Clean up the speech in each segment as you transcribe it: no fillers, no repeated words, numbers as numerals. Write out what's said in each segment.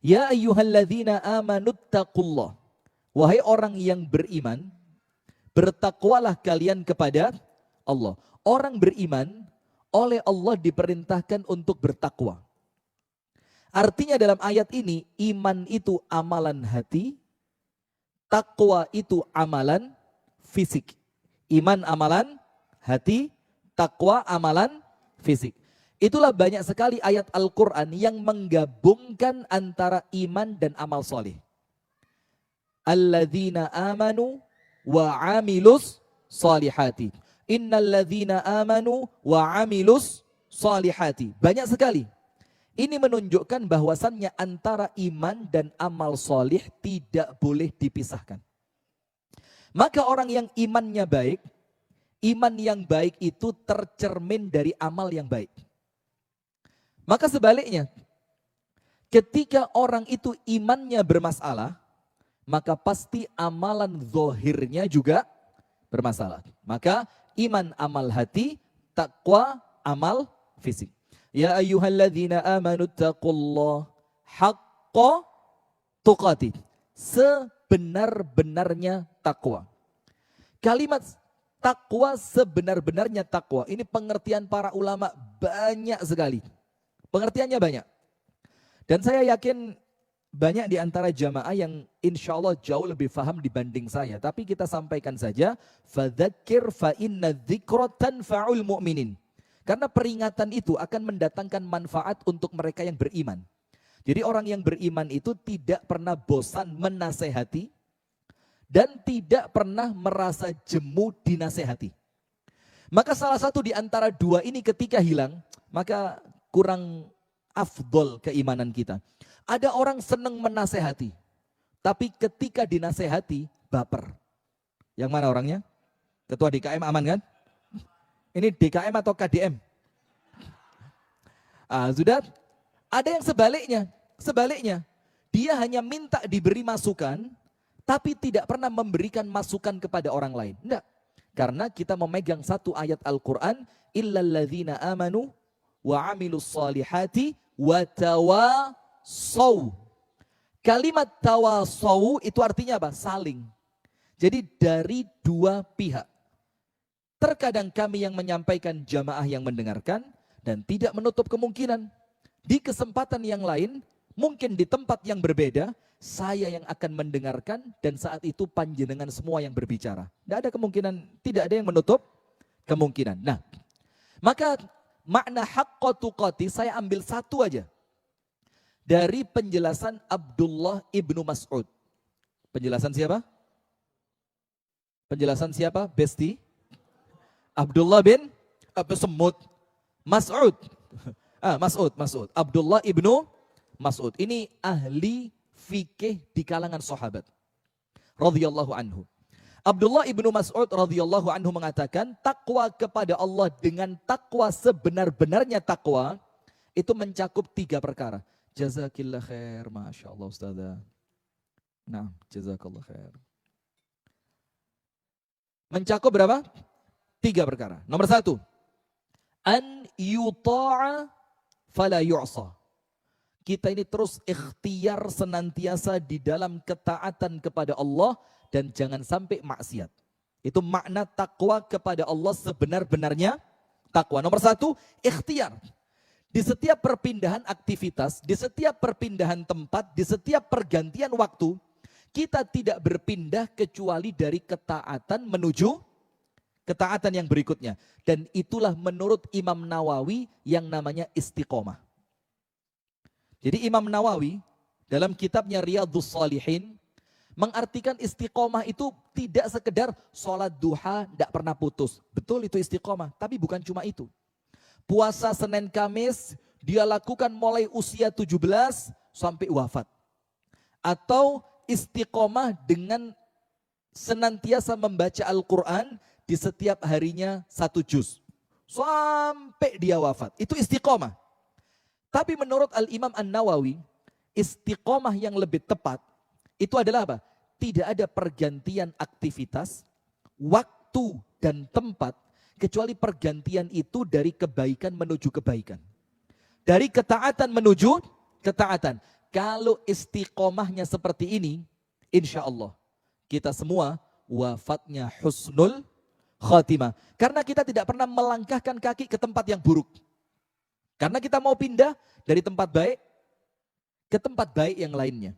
Ya ayyuhalladzina amanuttaqullah. Wahai orang yang beriman, bertakwalah kalian kepada Allah. Orang beriman oleh Allah diperintahkan untuk bertakwa. Artinya dalam ayat ini, iman itu amalan hati, takwa itu amalan fisik. Iman amalan hati, takwa amalan fisik. Itulah banyak sekali ayat Al-Quran yang menggabungkan antara iman dan amal soleh. Alladzina amanu wa amilus salihati. Innalladzina amanu wa amilus salihati. Banyak sekali. Ini menunjukkan bahwasannya antara iman dan amal soleh tidak boleh dipisahkan. Maka orang yang imannya baik, iman yang baik itu tercermin dari amal yang baik. Maka sebaliknya, ketika orang itu imannya bermasalah, maka pasti amalan zahirnya juga bermasalah. Maka iman amal hati, takwa amal fisik. Ya ayyuhalladzina amanu taqullah haqqa tuqatih. Sebenar-benarnya takwa. Kalimat takwa sebenar-benarnya takwa. Ini pengertian para ulama banyak sekali. Pengertiannya banyak. Dan saya yakin banyak di antara jamaah yang insya Allah jauh lebih paham dibanding saya. Tapi kita sampaikan saja. Fadzakir fa inna dzikra tanfa'ul mu'minin. Karena peringatan itu akan mendatangkan manfaat untuk mereka yang beriman. Jadi orang yang beriman itu tidak pernah bosan menasehati dan tidak pernah merasa jemu dinasehati. Maka salah satu di antara dua ini ketika hilang, maka kurang afdol keimanan kita. Ada orang senang menasehati, tapi ketika dinasehati baper. Yang mana orangnya? Ketua DKM aman kan? Ini DKM atau KDM? Sudah ada yang sebaliknya. Dia hanya minta diberi masukan, tapi tidak pernah memberikan masukan kepada orang lain. Enggak. Karena kita memegang satu ayat Al-Quran, illalladzina amanu wa amilus salihati wa tawasaw. Kalimat tawasaw itu artinya apa? Saling. Jadi dari dua pihak. Terkadang kami yang menyampaikan, jamaah yang mendengarkan, dan tidak menutup kemungkinan. Di kesempatan yang lain, mungkin di tempat yang berbeda, saya yang akan mendengarkan, dan saat itu panjenengan semua yang berbicara. Tidak ada kemungkinan, tidak ada yang menutup kemungkinan. Nah, maka makna haqqa tuqati saya ambil satu aja. Dari penjelasan Abdullah ibnu Mas'ud. Penjelasan siapa? Penjelasan siapa? Besti? Abdullah bin Semut Mas'ud. Mas'ud. Abdullah ibnu Mas'ud. Ini ahli fikih di kalangan sahabat. Radhiyallahu anhu. Abdullah ibnu Mas'ud radhiyallahu anhu mengatakan, takwa kepada Allah dengan takwa sebenar-benarnya takwa, itu mencakup 3 perkara. Jazakillah khair. Masya Allah Ustazah. Nah, jazakallah khair. Mencakup berapa? 3 perkara. Nomor 1, an yuta'a fala yu'sa. Kita ini terus ikhtiar senantiasa di dalam ketaatan kepada Allah dan jangan sampai maksiat. Itu makna takwa kepada Allah sebenar-benarnya takwa. Nomor 1, ikhtiar. Di setiap perpindahan aktivitas, di setiap perpindahan tempat, di setiap pergantian waktu, kita tidak berpindah kecuali dari ketaatan menuju ketaatan yang berikutnya. Dan itulah menurut Imam Nawawi yang namanya istiqomah. Jadi Imam Nawawi dalam kitabnya Riyadhus Shalihin mengartikan istiqomah itu tidak sekedar sholat duha tidak pernah putus. Betul itu istiqomah, tapi bukan cuma itu. Puasa Senin Kamis dia lakukan mulai usia 17 sampai wafat. Atau istiqomah dengan senantiasa membaca Al-Quran di setiap harinya 1 juz. Sampai dia wafat. Itu istiqomah. Tapi menurut Al-Imam An-Nawawi, istiqomah yang lebih tepat, itu adalah apa? Tidak ada pergantian aktivitas, waktu dan tempat, kecuali pergantian itu dari kebaikan menuju kebaikan. Dari ketaatan menuju ketaatan. Kalau istiqomahnya seperti ini, insya Allah kita semua wafatnya husnul khatimah. Karena kita tidak pernah melangkahkan kaki ke tempat yang buruk. Karena kita mau pindah dari tempat baik ke tempat baik yang lainnya.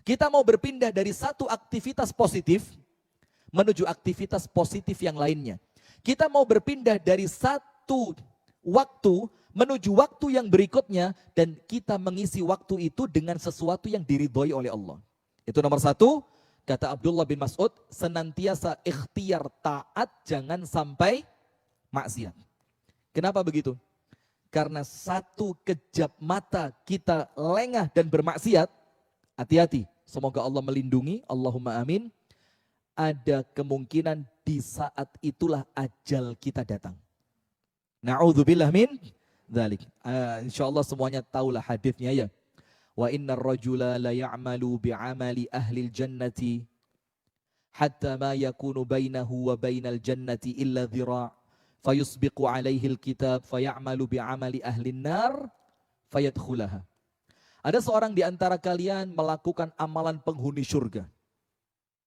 Kita mau berpindah dari satu aktivitas positif menuju aktivitas positif yang lainnya. Kita mau berpindah dari satu waktu menuju waktu yang berikutnya dan kita mengisi waktu itu dengan sesuatu yang diridhoi oleh Allah. Itu nomor satu, kata Abdullah bin Mas'ud, senantiasa ikhtiar taat, jangan sampai maksiat. Kenapa begitu? Karena satu kejap mata kita lengah dan bermaksiat, hati-hati, semoga Allah melindungi, Allahumma amin, ada kemungkinan di saat itulah ajal kita datang. Na'udzubillah min dzalik. Insyaallah semuanya tahulah hadisnya ya. Wa innar rajula la ya'malu bi'amali ahli jannati hatta ma yakunu bainahu wa bainal jannati illa dhira' fayusbiqu alaihi alkitab fayamalu bi'amali ahli nar fayadkhulaha. Ada seorang di antara kalian melakukan amalan penghuni surga.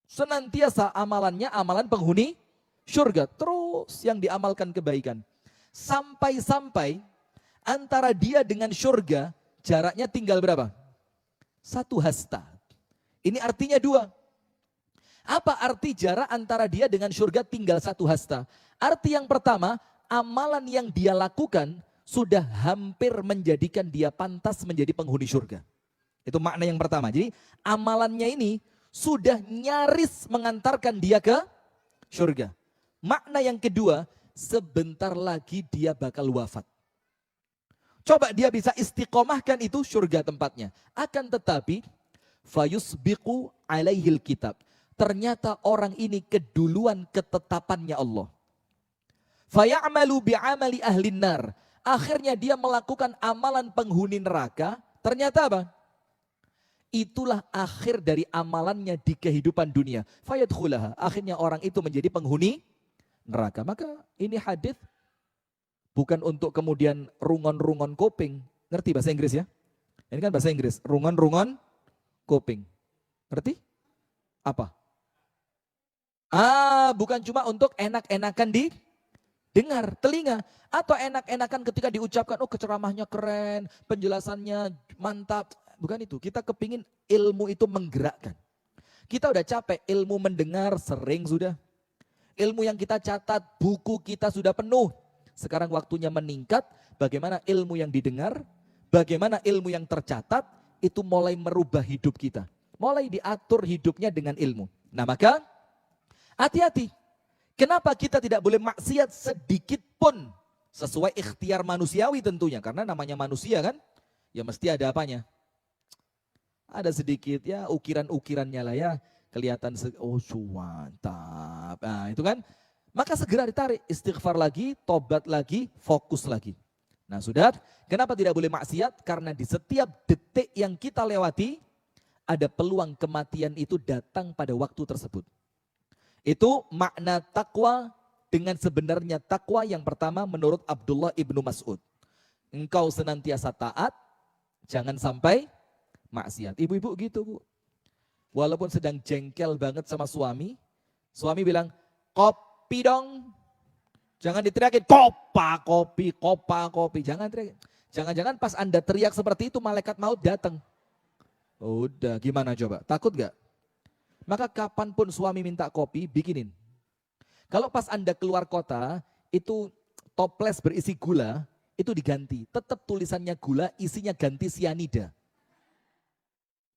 Senantiasa amalannya amalan penghuni surga. Terus yang diamalkan kebaikan. Sampai-sampai antara dia dengan surga jaraknya tinggal berapa? 1 hasta. Ini artinya 2. Apa arti jarak antara dia dengan surga tinggal 1 hasta? Arti yang pertama, amalan yang dia lakukan sudah hampir menjadikan dia pantas menjadi penghuni surga. Itu makna yang pertama. Jadi amalannya ini sudah nyaris mengantarkan dia ke surga. Makna yang kedua, sebentar lagi dia bakal wafat. Coba dia bisa istiqomahkan itu surga tempatnya. Akan tetapi, fayusbiqu alaihil kitab. Ternyata orang ini keduluan ketetapannya Allah. Fayamalu bi'amali ahlin nar. Akhirnya dia melakukan amalan penghuni neraka. Ternyata apa? Itulah akhir dari amalannya di kehidupan dunia. Fayadkhulaha. Akhirnya orang itu menjadi penghuni neraka. Maka ini hadis bukan untuk kemudian rungon-rungon kuping. Ngerti bahasa Inggris ya? Ini kan bahasa Inggris. Rungon-rungon kuping. Ngerti? Apa? Bukan cuma untuk enak-enakan dengar, telinga. Atau enak-enakan ketika diucapkan, oh ceramahnya keren, penjelasannya mantap. Bukan itu, kita kepingin ilmu itu menggerakkan. Kita udah capek, ilmu mendengar sering sudah. Ilmu yang kita catat, buku kita sudah penuh. Sekarang waktunya meningkat, bagaimana ilmu yang didengar, bagaimana ilmu yang tercatat, itu mulai merubah hidup kita. Mulai diatur hidupnya dengan ilmu. Nah maka, hati-hati. Kenapa kita tidak boleh maksiat sedikit pun sesuai ikhtiar manusiawi tentunya. Karena namanya manusia kan, ya mesti ada apanya. Ada sedikit ya ukiran-ukirannya lah ya. Kelihatan, oh mantap. Nah itu kan, maka segera ditarik. Istighfar lagi, tobat lagi, fokus lagi. Nah sudah, kenapa tidak boleh maksiat? Karena di setiap detik yang kita lewati, ada peluang kematian itu datang pada waktu tersebut. Itu makna takwa dengan sebenarnya takwa yang pertama menurut Abdullah ibnu Mas'ud. Engkau senantiasa taat, jangan sampai maksiat. Ibu-ibu gitu bu. Walaupun sedang jengkel banget sama suami bilang, kopi dong. Jangan diteriakin, kopa kopi. Jangan teriakin. Jangan-jangan pas Anda teriak seperti itu, malaikat maut datang. Udah, gimana coba? Takut gak? Maka kapanpun suami minta kopi, bikinin. Kalau pas Anda keluar kota, itu toples berisi gula, itu diganti. Tetap tulisannya gula, isinya ganti sianida.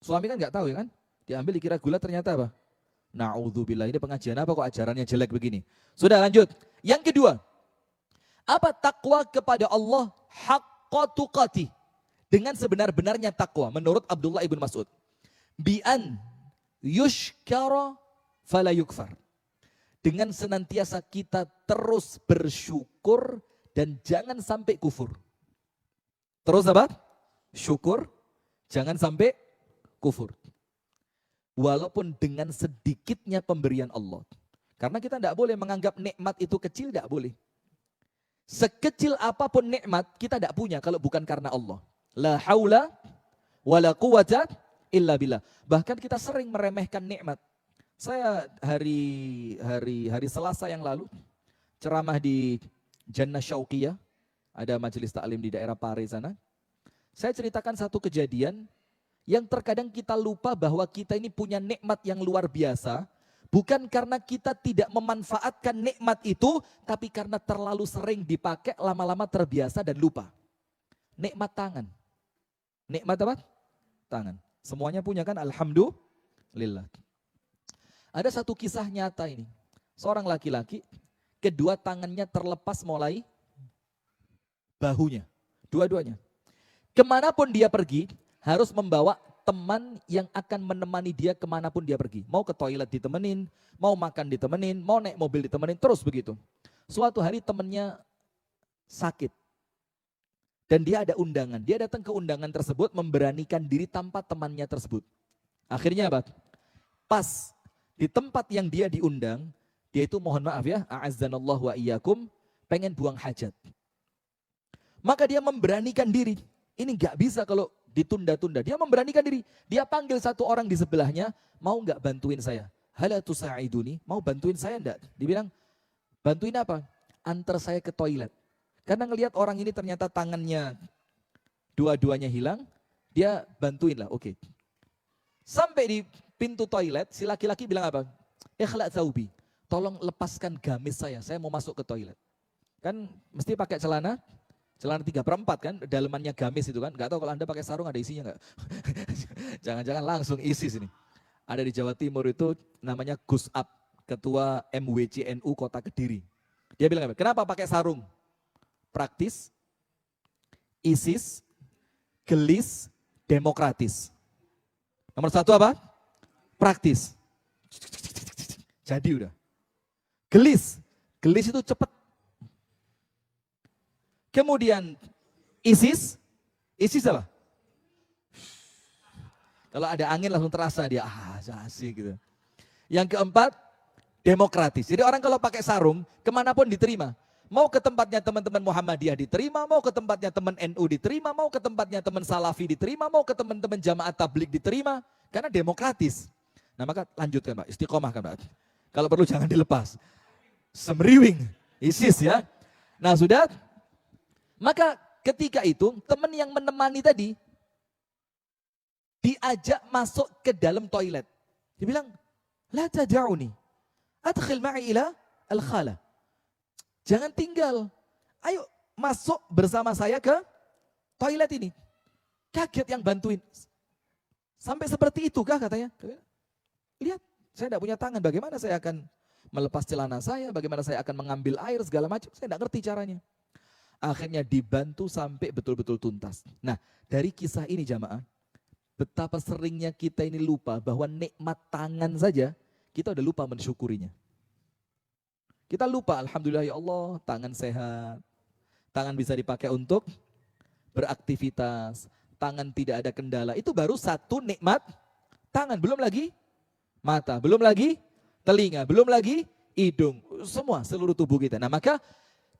Suami kan gak tahu ya kan? Diambil dikira gula, ternyata apa? Na'udzubillah, ini pengajian apa kok ajarannya jelek begini? Sudah lanjut. Yang kedua, apa takwa kepada Allah haqqa tuqatih? Dengan sebenar-benarnya takwa menurut Abdullah ibn Mas'ud. Bi'an yushkara fala yukfar. Dengan senantiasa kita terus bersyukur dan jangan sampai kufur. Terus apa? Syukur, jangan sampai kufur. Walaupun dengan sedikitnya pemberian Allah. Karena kita tidak boleh menganggap nikmat itu kecil, tidak boleh. Sekecil apapun nikmat kita tidak punya kalau bukan karena Allah. La haula wala quwata illa billah. Bahkan kita sering meremehkan nikmat. Saya hari Selasa yang lalu ceramah di Jannah Syauqiyah, ada majelis taklim di daerah Pare sana. Saya ceritakan satu kejadian yang terkadang kita lupa bahwa kita ini punya nikmat yang luar biasa, bukan karena kita tidak memanfaatkan nikmat itu, tapi karena terlalu sering dipakai, lama-lama terbiasa dan lupa. Nikmat tangan. Nikmat apa? Tangan. Semuanya punya kan? Alhamdulillah. Ada satu kisah nyata ini. Seorang laki-laki, kedua tangannya terlepas mulai bahunya. Dua-duanya. Kemanapun dia pergi, harus membawa teman yang akan menemani dia kemanapun dia pergi. Mau ke toilet ditemenin, mau makan ditemenin, mau naik mobil ditemenin, terus begitu. Suatu hari temannya sakit. Dan dia ada undangan. Dia datang ke undangan tersebut memberanikan diri tanpa temannya tersebut. Akhirnya apa? Pas di tempat yang dia diundang, dia itu mohon maaf ya, a'azzanallahu wa iyyakum, pengen buang hajat. Maka dia memberanikan diri. Ini gak bisa kalau ditunda-tunda. Dia memberanikan diri. Dia panggil satu orang di sebelahnya, mau gak bantuin saya? Hala tusa'iduni, mau bantuin saya enggak? Dibilang, bantuin apa? Antar saya ke toilet. Karena ngelihat orang ini ternyata tangannya dua-duanya hilang, dia bantuin lah, oke. Sampai di pintu toilet, si laki-laki bilang apa? Ikhla' thawbi, tolong lepaskan gamis saya mau masuk ke toilet. Kan mesti pakai celana 3/4 kan, dalemannya gamis itu kan. Gak tahu kalau Anda pakai sarung ada isinya gak? Jangan-jangan langsung isi sini. Ada di Jawa Timur itu namanya Gus Ab, ketua MWCNU Kota Kediri. Dia bilang apa? Kenapa pakai sarung? Praktis, ISIS, gelis, demokratis. Nomor satu apa? Praktis. Jadi udah. Gelis itu cepat. Kemudian ISIS apa? Kalau ada angin langsung terasa dia, asik gitu. Yang keempat, demokratis. Jadi orang kalau pakai sarung, kemanapun diterima. Mau ke tempatnya teman-teman Muhammadiyah diterima, mau ke tempatnya teman NU diterima, mau ke tempatnya teman Salafi diterima, mau ke teman-teman Jamaah Tabligh diterima. Karena demokratis. Nah maka lanjutkan Pak, istiqomah kan Pak. Kalau perlu jangan dilepas. Semriwing, ISIS ya. Nah sudah, maka ketika itu teman yang menemani tadi, diajak masuk ke dalam toilet. Dia bilang, la tada'uni, adkhil ma'i ila al-khala. Jangan tinggal, ayo masuk bersama saya ke toilet ini. Kaget yang bantuin. Sampai seperti itu kah katanya? Lihat, saya tidak punya tangan, bagaimana saya akan melepas celana saya, bagaimana saya akan mengambil air, segala macam, saya tidak ngerti caranya. Akhirnya dibantu sampai betul-betul tuntas. Nah, dari kisah ini jamaah, betapa seringnya kita ini lupa bahwa nikmat tangan saja, kita udah lupa mensyukurinya. Kita lupa, alhamdulillah ya Allah, tangan sehat, tangan bisa dipakai untuk beraktivitas, tangan tidak ada kendala. Itu baru satu nikmat tangan, belum lagi mata, belum lagi telinga, belum lagi hidung, semua seluruh tubuh kita. Nah maka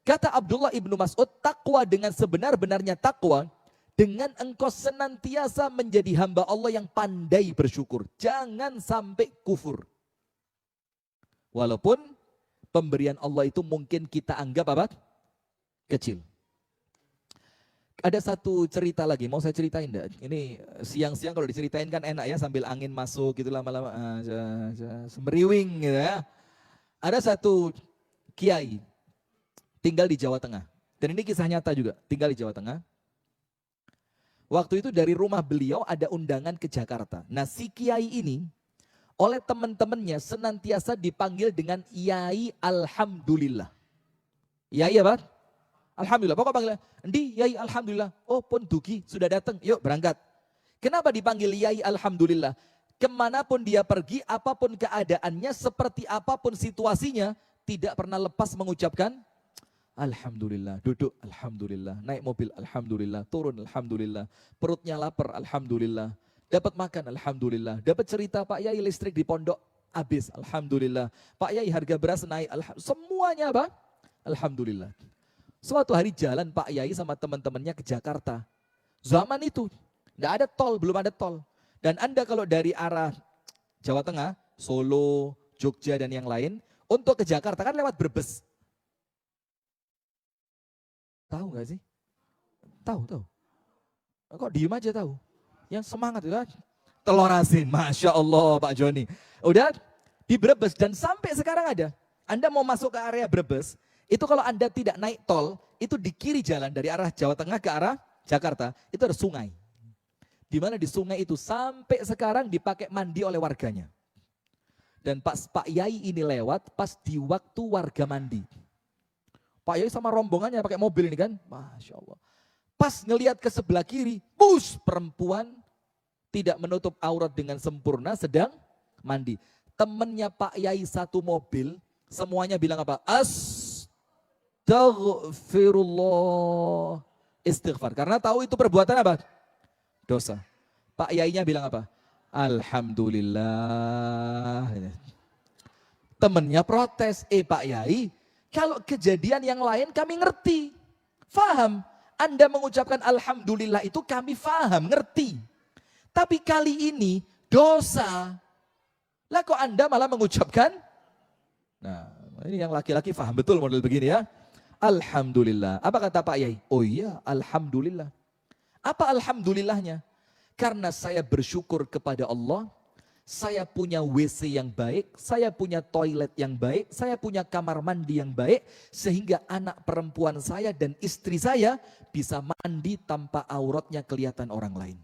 kata Abdullah ibnu Mas'ud, takwa dengan sebenar-benarnya takwa, dengan engkau senantiasa menjadi hamba Allah yang pandai bersyukur. Jangan sampai kufur. Walaupun pemberian Allah itu mungkin kita anggap apa? Kecil. Ada satu cerita lagi, mau saya ceritain enggak? Ini siang-siang kalau diceritain kan enak ya, sambil angin masuk gitu lama-lama semeriwing gitu ya. Ada satu kiai tinggal di Jawa Tengah. Dan ini kisah nyata juga, tinggal di Jawa Tengah. Waktu itu dari rumah beliau ada undangan ke Jakarta. Nah si kiai ini oleh teman-temannya senantiasa dipanggil dengan Yai Alhamdulillah. Yai apa? Alhamdulillah. Pokoknya panggilnya, Endi Yai Alhamdulillah. Oh pun dugi, sudah datang, yuk berangkat. Kenapa dipanggil Yai Alhamdulillah? Kemanapun dia pergi, apapun keadaannya, seperti apapun situasinya, tidak pernah lepas mengucapkan Alhamdulillah. Duduk Alhamdulillah, naik mobil Alhamdulillah, turun Alhamdulillah, perutnya lapar Alhamdulillah. Dapat makan, Alhamdulillah. Dapat cerita, Pak Yai listrik di pondok habis, Alhamdulillah. Pak Yai harga beras naik, semuanya apa? Alhamdulillah. Suatu hari jalan Pak Yai sama teman-temannya ke Jakarta. Zaman itu, tidak ada tol, belum ada tol. Dan Anda kalau dari arah Jawa Tengah, Solo, Jogja dan yang lain, untuk ke Jakarta kan lewat Brebes. Tahu nggak sih? Tahu. Kok diem aja tahu? Yang semangat itu kan? Telur asin, Masya Allah Pak Joni. Udah di Brebes dan sampai sekarang ada. Anda mau masuk ke area Brebes, itu kalau Anda tidak naik tol, itu di kiri jalan dari arah Jawa Tengah ke arah Jakarta, itu ada sungai. Di mana di sungai itu sampai sekarang dipakai mandi oleh warganya. Dan Pak Yai ini lewat pas di waktu warga mandi. Pak Yai sama rombongannya pakai mobil ini kan, Masya Allah. Pas ngelihat ke sebelah kiri, perempuan tidak menutup aurat dengan sempurna sedang mandi. Temennya Pak Yai satu mobil, semuanya bilang apa? Astaghfirullah. Istighfar. Karena tahu itu perbuatan apa? Dosa. Pak Yainya bilang apa? Alhamdulillah. Temennya protes. Pak Yai, kalau kejadian yang lain kami ngerti. Faham. Anda mengucapkan Alhamdulillah itu kami faham, ngerti. Tapi kali ini dosa. Lah kok Anda malah mengucapkan? Nah, ini yang laki-laki faham betul model begini ya. Alhamdulillah. Apa kata Pak Yai? Oh iya, Alhamdulillah. Apa Alhamdulillahnya? Karena saya bersyukur kepada Allah, saya punya WC yang baik, saya punya toilet yang baik, saya punya kamar mandi yang baik, sehingga anak perempuan saya dan istri saya bisa mandi tanpa auratnya kelihatan orang lain.